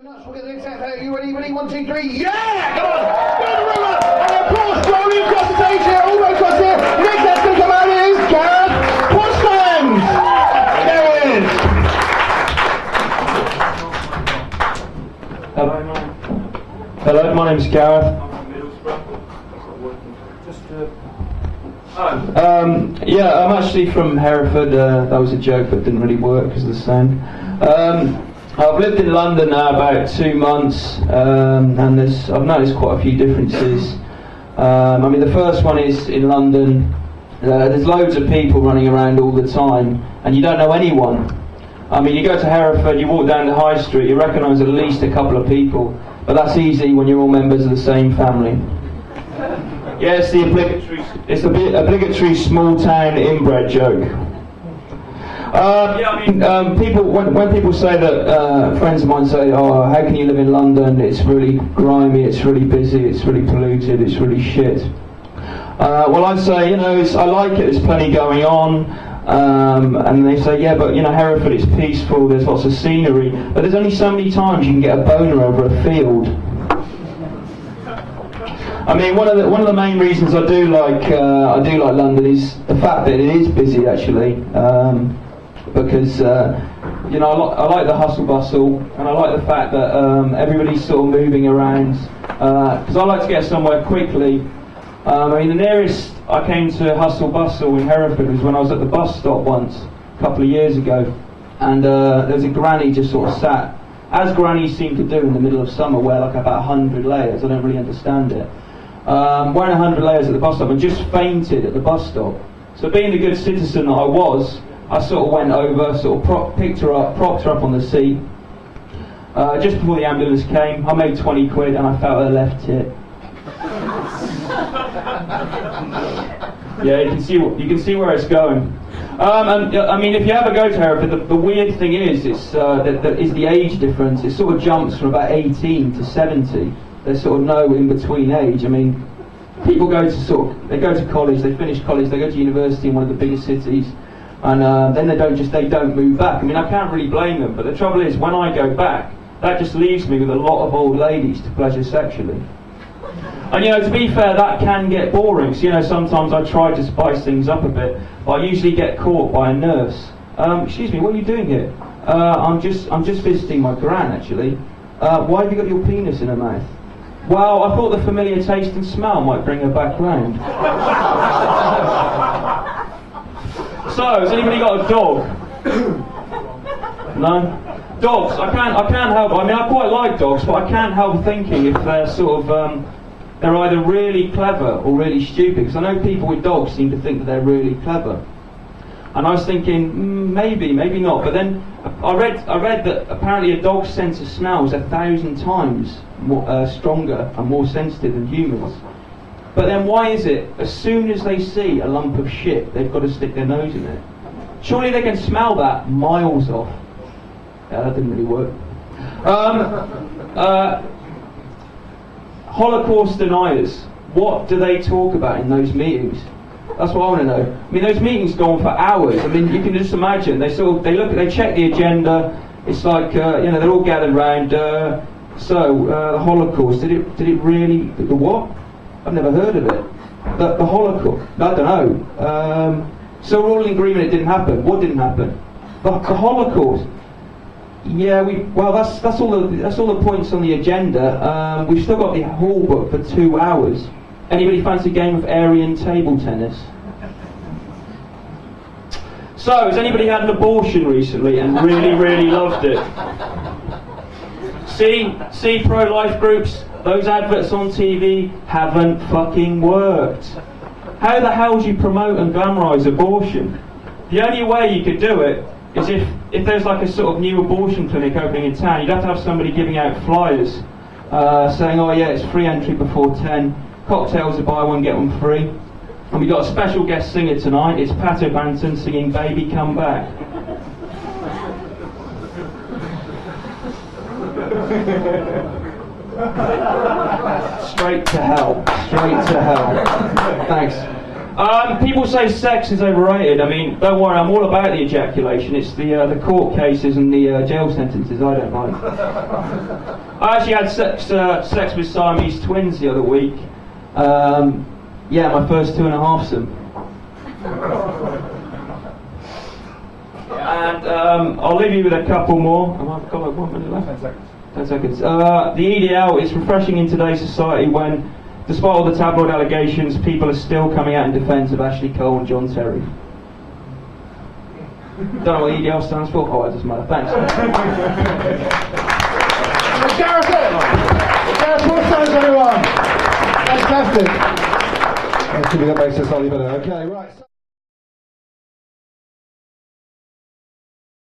We'll get the next out. You ready? Ready? 1, 2, 3. Yeah! Come on! Go to the river! And of course, rolling across the stage here, almost across here. Next that's going to come out is Gareth. Postans! There it is. Hello, my name's Gareth. I'm from Middlesbrough. Yeah, I'm actually from Hereford. That was a joke, but didn't really work because of the sound. I've lived in London now about 2 months, and I've noticed quite a few differences. I mean, the first one is in London. There's loads of people running around all the time, and you don't know anyone. I mean, you go to Hereford, you walk down the high street, you recognise at least a couple of people, but that's easy when you're all members of the same family. Yeah, it's the obligatory small town inbred joke. Yeah, I mean, people when people say that, friends of mine say, "Oh, how can you live in London? It's really grimy, it's really busy, it's really polluted, it's really shit." Well, I say, I like it. There's plenty going on, and they say, "Yeah, but Hereford, it's peaceful. There's lots of scenery, but there's only so many times you can get a boner over a field." I mean, one of the main reasons I do like London is the fact that it is busy actually. Because I like the hustle bustle, and I like the fact that everybody's sort of moving around. Because I like to get somewhere quickly. I mean, the nearest I came to hustle bustle in Hereford was when I was at the bus stop once, a couple of years ago, and there was a granny just sort of sat, as grannies seem to do in the middle of summer, wear like about 100 layers. I don't really understand it. Wearing 100 layers at the bus stop and just fainted at the bus stop. So being the good citizen that I was, I sort of went over, picked her up, propped her up on the seat. Just before the ambulance came, I made 20 quid and I felt her left tit. Yeah, you can see where it's going. And I mean, if you ever go to Hereford, the weird thing is, that is the age difference. It sort of jumps from about 18 to 70. There's sort of no in between age. I mean, people go to college, they finish college, they go to university in one of the biggest cities. And then they don't move back. I mean, I can't really blame them, but the trouble is, when I go back, that just leaves me with a lot of old ladies to pleasure sexually. And to be fair, that can get boring. So sometimes I try to spice things up a bit, but I usually get caught by a nurse. Excuse me, what are you doing here? I'm just visiting my gran actually. Why have you got your penis in her mouth? Well, I thought the familiar taste and smell might bring her back round. So, has anybody got a dog? No? Dogs, I can't help, I mean, I quite like dogs, but I can't help thinking if they're they're either really clever or really stupid, because I know people with dogs seem to think that they're really clever. And I was thinking, maybe not, but then I read that apparently a dog's sense of smell is 1,000 times more, stronger and more sensitive than humans. But then why is it, as soon as they see a lump of shit, they've got to stick their nose in it? Surely they can smell that miles off. Yeah, that didn't really work. Holocaust deniers, what do they talk about in those meetings? That's what I want to know. I mean, those meetings go on for hours. I mean, you can just imagine, they check the agenda, it's like, they're all gathered round, the Holocaust, did it really, the what? I've never heard of it. The Holocaust. I don't know. So we're all in agreement it didn't happen. What didn't happen? The Holocaust. Yeah, that's all the points on the agenda. We've still got the hall book for 2 hours. Anybody fancy a game of Aryan table tennis? So, has anybody had an abortion recently and really, really loved it? See pro-life groups? Those adverts on TV haven't fucking worked. How the hell do you promote and glamorise abortion? The only way you could do it is if there's like a sort of new abortion clinic opening in town, you'd have to have somebody giving out flyers saying, oh yeah, it's free entry before 10, cocktails are buy one get one free. And we've got a special guest singer tonight, it's Pato Banton singing Baby Come Back. Straight to hell. Thanks. People say sex is overrated. I mean, don't worry, I'm all about the ejaculation. It's the court cases and the jail sentences I don't like. I actually had sex with Siamese twins the other week. Yeah, my first 2.5-some. And I'll leave you with a couple more. I've got like 1 minute left. 10 seconds. 10 seconds. The EDL is refreshing in today's society when, despite all the tabloid allegations, people are still coming out in defence of Ashley Cole and John Terry. Don't know what EDL stands for? Oh, it doesn't matter. Thanks. Gareth! Gareth Postans, everyone! Fantastic! Let's see if that makes us slightly better. Okay, right.